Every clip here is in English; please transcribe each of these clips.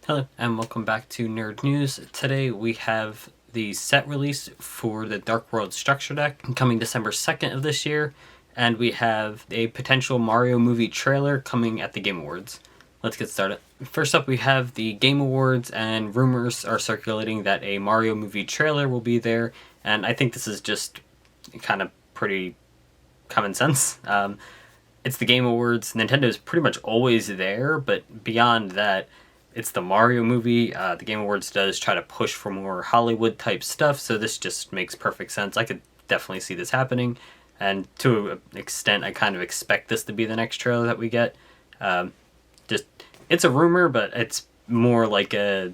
Hello, and welcome back to Nerd News. Today we have the set release for the Dark World Structure Deck coming December 2nd of this year, and we have a potential Mario movie trailer coming at the Game Awards. Let's get started. First up, we have the Game Awards, and rumors are circulating that a Mario movie trailer will be there, and I think this is just kind of pretty common sense. It's the Game Awards. Nintendo's pretty much always there, but beyond that, it's the Mario movie. The Game Awards does try to push for more Hollywood type stuff, so this just makes perfect sense. I could definitely see this happening, and to an extent, I kind of expect this to be the next trailer that we get. It's a rumor, but it's more like a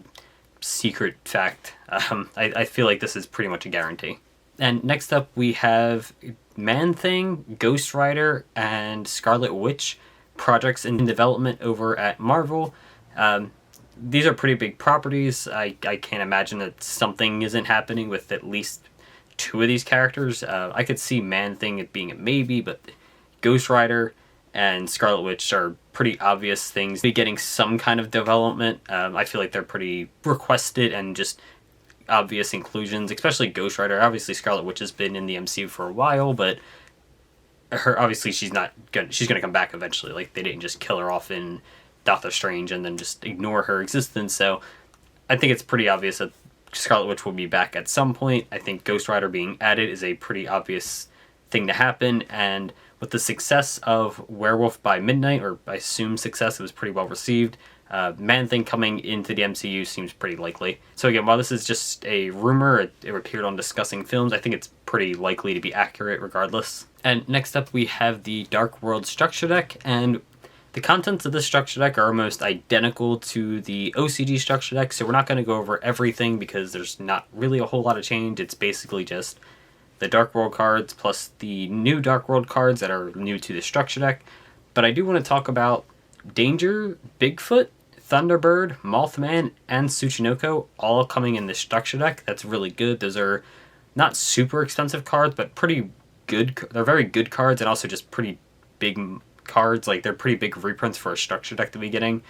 secret fact. I feel like this is pretty much a guarantee. And next up, we have Man-Thing, Ghost Rider, and Scarlet Witch projects in development over at Marvel. These are pretty big properties. I can't imagine that something isn't happening with at least two of these characters. I could see Man-Thing being a maybe, but Ghost Rider and Scarlet Witch are pretty obvious things. Be getting some kind of development. I feel like they're pretty requested and just obvious inclusions, especially Ghost Rider. Obviously, Scarlet Witch has been in the MCU for a while, but obviously she's gonna come back eventually. Like, they didn't just kill her off in Doctor Strange and then just ignore her existence. So I think it's pretty obvious that Scarlet Witch will be back at some point. I think Ghost Rider being added is a pretty obvious thing to happen, and with the success of Werewolf by Midnight, or I assume success, it was pretty well received. Man-Thing coming into the MCU seems pretty likely. So again, while this is just a rumor, it appeared on Discussing Films, I think it's pretty likely to be accurate regardless. And next up we have the Dark World Structure Deck, and the contents of this structure deck are almost identical to the OCG structure deck, so we're not going to go over everything because there's not really a whole lot of change. It's basically just the Dark World cards plus the new Dark World cards that are new to the structure deck. But I do want to talk about Danger, Bigfoot, Thunderbird, Mothman, and Tsuchinoko all coming in this structure deck. That's really good. Those are not super expensive cards, but pretty good. They're very good cards and also just pretty big cards. Like, they're pretty big reprints for a structure deck to be getting.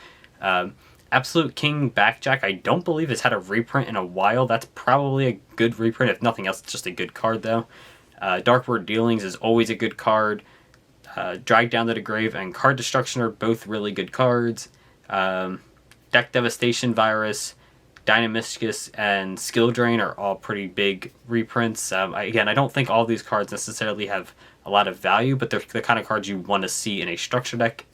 Absolute King Backjack, I don't believe has had a reprint in a while. That's probably a good reprint. If nothing else, it's just a good card though. Dark Word Dealings is always a good card. Drag Down to the Grave and Card Destruction are both really good cards. Deck Devastation Virus, Dynamiscus, and Skill Drain are all pretty big reprints. I don't think all these cards necessarily have a lot of value, but they're the kind of cards you want to see in a structure deck.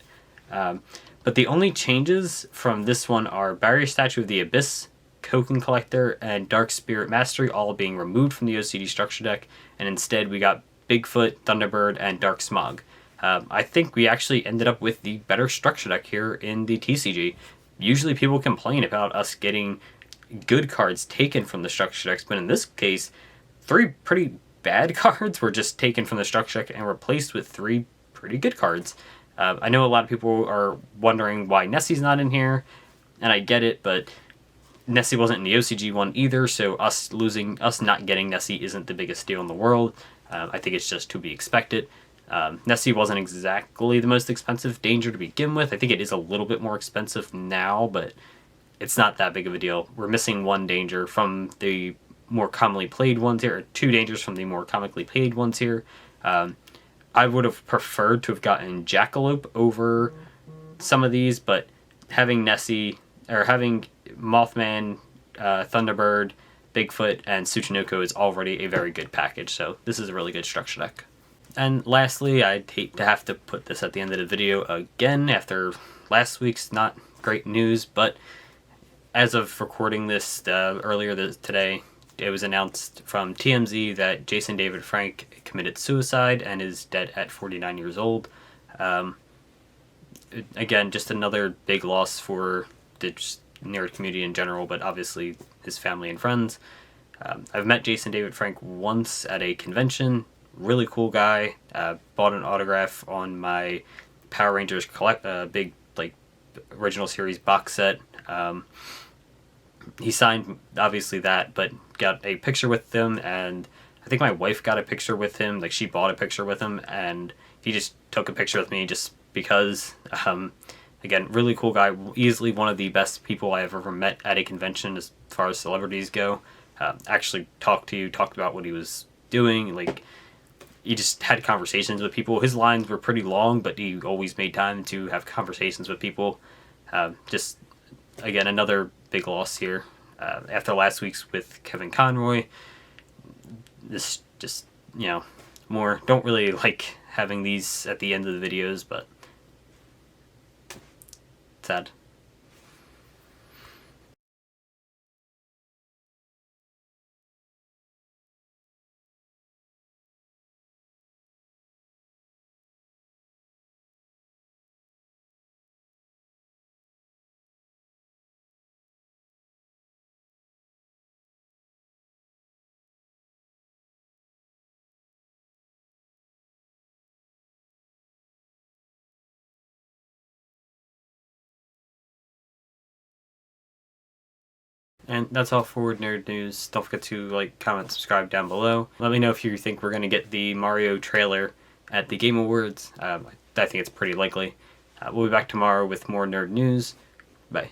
But the only changes from this one are Barrier Statue of the Abyss, Token Collector, and Dark Spirit Mastery all being removed from the OCD structure deck, and instead we got Bigfoot, Thunderbird, and Dark Smog. I think we actually ended up with the better structure deck here in the TCG. Usually people complain about us getting good cards taken from the structure decks, but in this case, 3 pretty bad cards were just taken from the structure deck and replaced with 3 pretty good cards. I know a lot of people are wondering why Nessie's not in here, and I get it, but Nessie wasn't in the OCG one either, so us not getting Nessie isn't the biggest deal in the world. I think it's just to be expected. Nessie wasn't exactly the most expensive Danger to begin with. I think it is a little bit more expensive now, but it's not that big of a deal. We're missing 1 Danger from the more commonly played ones here, or 2 Dangers from the more commonly played ones here. I would have preferred to have gotten Jackalope over some of these, but having Nessie, or having Mothman, Thunderbird, Bigfoot, and Tsuchinoko is already a very good package, so this is a really good structure deck. And lastly, I'd hate to have to put this at the end of the video again after last week's not great news, but as of recording this today, it was announced from TMZ that Jason David Frank committed suicide and is dead at 49 years old. Again, just another big loss for the nerd community in general, but obviously his family and friends. I've met Jason David Frank once at a convention. Really cool guy. Bought an autograph on my Power Rangers big original series box set. He signed obviously that, but got a picture with him, and I think my wife got a picture with him. Like, she bought a picture with him, and he just took a picture with me just because. Again, again, really cool guy. Easily one of the best people I've ever met at a convention as far as celebrities go. Actually talked about what he was doing. Like, he just had conversations with people. His lines were pretty long, but he always made time to have conversations with people. Just, again, another big loss here. After last week's with Kevin Conroy, this just, more, don't really like having these at the end of the videos, but sad. And that's all for Nerd News. Don't forget to like, comment, subscribe down below. Let me know if you think we're going to get the Mario trailer at the Game Awards. I think it's pretty likely. We'll be back tomorrow with more Nerd News. Bye.